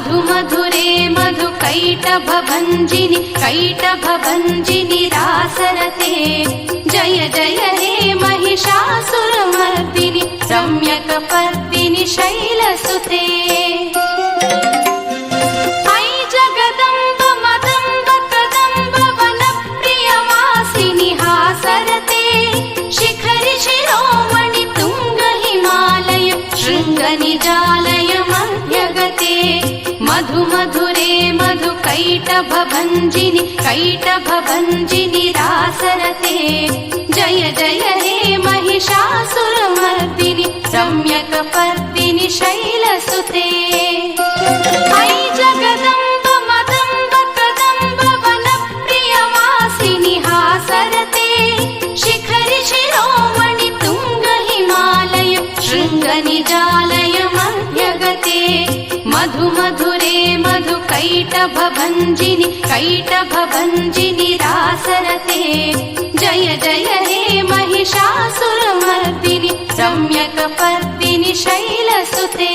मधुमधुरे मधुकैटभभञ्जिनि कैटभभञ्जिनि रासरते जय जय हे महिषासुरमर्दिनि रम्यकपर्दिनि शैलसुते निजालय मध्यगते मधुमधुरे मधुकैटभभञ्जिनि कैटभभञ्जिनि रासरते जय जय हे महिषासुरमर्दिनि रम्यकपर्दिनि शैलसुते ऐ जगदम्ब मदम्ब कदम्ब वनप्रियवासिनि हासरते शिखरि शिरोमणि तुङ्ग हिमालय शृङ्गनिजालय मध्यगते मधुमधुरे मधुकैटभभञ्जिनि कैटभभञ्जिनि रासरते जय जय हे महिषासुरमर्दिनि रम्यकपर्दिनि शैलसुते।